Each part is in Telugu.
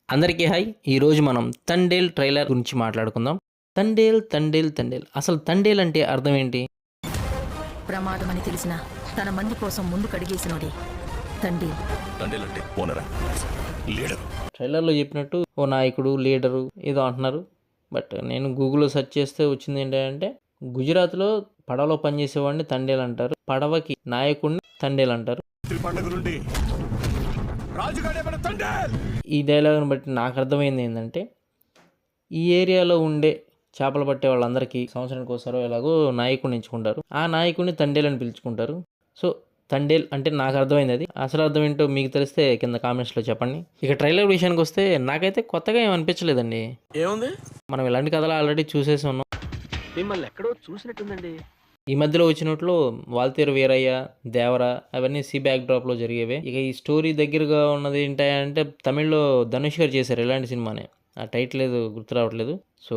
అందరికీ హాయ్. ఈరోజు మనం తండేల్ ట్రైలర్ గురించి మాట్లాడుకుందాం. తండేల్ అసలు తండేల్ అంటే అర్థం ఏంటి? ప్రమాదమని తెలిసిన తన మంది కోసం ముందు కడిగేసినోడే తండేల్. ట్రైలర్లో చెప్పినట్టు ఓ నాయకుడు లీడరు ఏదో అంటున్నారు. బట్ నేను గూగుల్లో సెర్చ్ చేస్తే వచ్చింది ఏంటంటే గుజరాత్లో పడవలో పనిచేసేవాడిని తండేల్ అంటారు, పడవకి నాయకుడిని తండేల్ అంటారు. ఈ డైలాగ్ని బట్టి నాకు అర్థమైంది ఏంటంటే ఈ ఏరియాలో ఉండే చేపలు పట్టే వాళ్ళందరికీ సంవత్సరానికి ఒకసారి ఎలాగో నాయకుడిని ఎంచుకుంటారు. ఆ నాయకుడిని తండేల్ అని పిలుచుకుంటారు. సో తండేల్ అంటే నాకు అర్థమైంది. అది అసలు అర్థం ఏంటో మీకు తెలిస్తే కింద కామెంట్స్లో చెప్పండి. ఇక ట్రైలర్ విషయానికి వస్తే నాకైతే కొత్తగా ఏం అనిపించలేదండి. ఏముంది, మనం ఇలాంటి కథలు ఆల్రెడీ చూసేసి ఉన్నాం. మిమ్మల్ని ఎక్కడో చూసినట్టుందండి. ఈ మధ్యలో వచ్చినట్లు వాల్తేరు వీరయ్య, దేవర అవన్నీ సి బ్యాక్ డ్రాప్లో జరిగేవే. ఇక ఈ స్టోరీ దగ్గరగా ఉన్నది ఏంటంటే తమిళ్లో ధనుష్ గారు చేశారు ఇలాంటి సినిమానే. ఆ టైటిల్ ఏదో గుర్తు రావట్లేదు. సో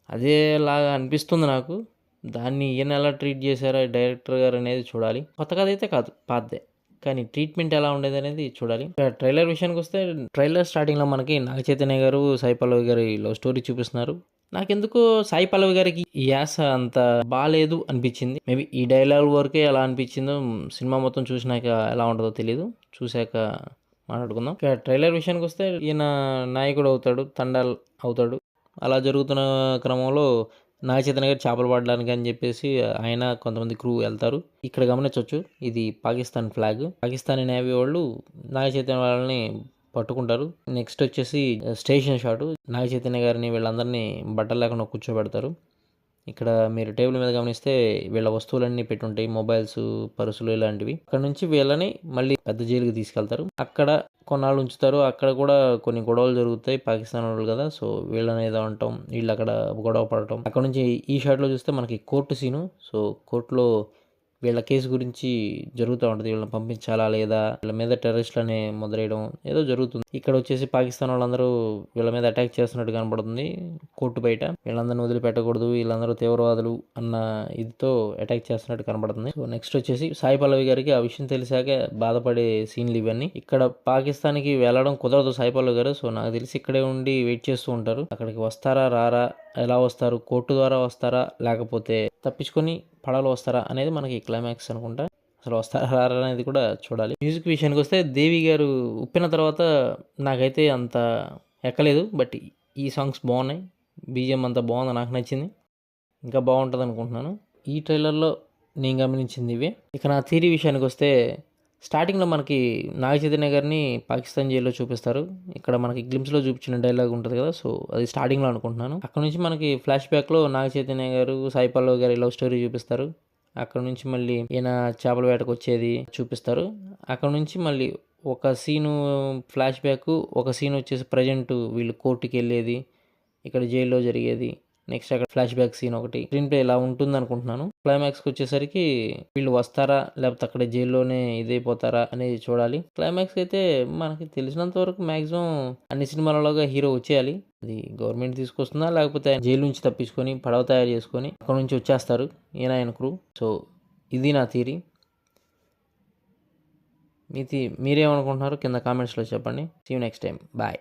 అదేలాగా అనిపిస్తుంది నాకు. దాన్ని ఈయన ఎలా ట్రీట్ చేశారా డైరెక్టర్ గారు అనేది చూడాలి. కొత్త కథ అయితే కాదు, పాతదే, కానీ ట్రీట్మెంట్ ఎలా ఉండేది అనేది చూడాలి. ట్రైలర్ విషయానికి వస్తే ట్రైలర్ స్టార్టింగ్లో మనకి నాగ చైతన్య గారు, సాయి పల్లవి గారి లవ్ స్టోరీ చూపిస్తున్నారు. నాకెందుకో సాయి పల్లవి గారికి ఈ యాస అంత బాగాలేదు అనిపించింది. మేబీ ఈ డైలాగ్ వరకే ఎలా అనిపించిందో, సినిమా మొత్తం చూసినాక ఎలా ఉంటుందో తెలియదు, చూశాక మాట్లాడుకుందాం. ఇక ట్రైలర్ విషయానికి వస్తే ఈయన నాయకుడు అవుతాడు, తండాల్ అవుతాడు. అలా జరుగుతున్న క్రమంలో నాగ చైతన్య గారు చేపలు పడడానికి అని చెప్పేసి ఆయన కొంతమంది క్రూ వెళ్తారు. ఇక్కడ గమనించవచ్చు, ఇది పాకిస్తాన్ ఫ్లాగ్. పాకిస్తానీ నేవీ వాళ్ళు నాగ చైతన్య వాళ్ళని పట్టుకుంటారు. నెక్స్ట్ వచ్చేసి స్టేషన్ షాట్. నాగ చైతన్య గారిని వీళ్ళందరినీ బట్టలు లేకుండా కూర్చోబెడతారు. ఇక్కడ మీరు టేబుల్ మీద గమనిస్తే వీళ్ళ వస్తువులన్నీ పెట్టుంటాయి, మొబైల్స్, పర్సులు ఇలాంటివి. అక్కడ నుంచి వీళ్ళని మళ్ళీ పెద్ద జైలుకి తీసుకెళ్తారు. అక్కడ కొన్నాళ్ళు ఉంచుతారు. అక్కడ కూడా కొన్ని గొడవలు జరుగుతాయి, పాకిస్తాన్ వాళ్ళు కదా, సో వీళ్ళని ఏదో అంటాం, వీళ్ళు అక్కడ గొడవ పడటం. అక్కడ నుంచి ఈ షాట్లో చూస్తే మనకి కోర్టు సీను. సో కోర్టులో వీళ్ళ కేసు గురించి జరుగుతూ ఉంటుంది. వీళ్ళని పంపించాలా లేదా, వీళ్ళ మీద టెర్రరిస్టులని మొదలయ్యడం ఏదో జరుగుతుంది. ఇక్కడ వచ్చేసి పాకిస్తాన్ వాళ్ళందరూ వీళ్ళ మీద అటాక్ చేస్తున్నట్టు కనబడుతుంది కోర్టు బయట. వీళ్ళందరినీ వదిలిపెట్టకూడదు, వీళ్ళందరూ తీవ్రవాదులు అన్న ఇదితో అటాక్ చేస్తున్నట్టు కనబడుతుంది. సో నెక్స్ట్ వచ్చేసి సాయి పల్లవి గారికి ఆ విషయం తెలిసాక బాధపడే సీన్లు ఇవన్నీ. ఇక్కడ పాకిస్తాన్కి వెళ్ళడం కుదరదు సాయి పల్లవి గారు. సో నాకు తెలిసి ఇక్కడే ఉండి వెయిట్ చేస్తూ ఉంటారు. అక్కడికి వస్తారా రారా, ఎలా వస్తారు, కోర్టు ద్వారా వస్తారా లేకపోతే తప్పించుకొని పడవలో వస్తారా అనేది మనకి క్లైమాక్స్ అనుకుంటా. అసలు వస్తారా రారా అనేది కూడా చూడాలి. మ్యూజిక్ విషయానికి వస్తే దేవి గారు ఉప్పిన తర్వాత నాకైతే అంత ఎక్కలేదు. బట్ ఈ సాంగ్స్ బాగున్నాయి, బీజిఎం అంతా బాగుంది, నాకు నచ్చింది. ఇంకా బాగుంటుంది అనుకుంటున్నాను. ఈ ట్రైలర్లో నేను గమనించింది ఇవే. ఇక నా థియరీ విషయానికి వస్తే స్టార్టింగ్లో మనకి నాగ చైతన్య గారిని పాకిస్తాన్ జైల్లో చూపిస్తారు. ఇక్కడ మనకి గ్లిమ్స్లో చూపించిన డైలాగ్ ఉంటుంది కదా, సో అది స్టార్టింగ్లో అనుకుంటున్నాను. అక్కడ నుంచి మనకి ఫ్లాష్ బ్యాక్లో నాగ చైతన్య గారు, సాయి పల్లవి గారి లవ్ స్టోరీ చూపిస్తారు. అక్కడ నుంచి మళ్ళీ ఈయన చేపల వేటకు వచ్చేది చూపిస్తారు. అక్కడ నుంచి మళ్ళీ ఒక సీను ఫ్లాష్ బ్యాక్, ఒక సీన్ వచ్చేసి ప్రజెంట్ వీళ్ళు కోర్టుకి వెళ్ళేది, ఇక్కడ జైల్లో జరిగేది. నెక్స్ట్ అక్కడ ఫ్లాష్ బ్యాక్ సీన్ ఒకటి. స్క్రీన్ ప్లే ఇలా ఉంటుంది అనుకుంటున్నాను. క్లైమాక్స్కి వచ్చేసరికి వీళ్ళు వస్తారా లేకపోతే అక్కడ జైల్లోనే ఇదైపోతారా అనేది చూడాలి. క్లైమాక్స్ అయితే మనకి తెలిసినంత వరకు మాక్సిమం అన్ని సినిమాలలోగా హీరో వచ్చేయాలి. అది గవర్నమెంట్ తీసుకొస్తుందా లేకపోతే జైలు నుంచి తప్పించుకొని పడవ తయారు చేసుకొని అక్కడ నుంచి వచ్చేస్తారు ఆయన క్రూ. సో ఇది నా థియరీ. మీరేమనుకుంటున్నారు కింద కామెంట్స్లో చెప్పండి. See you next time. Bye.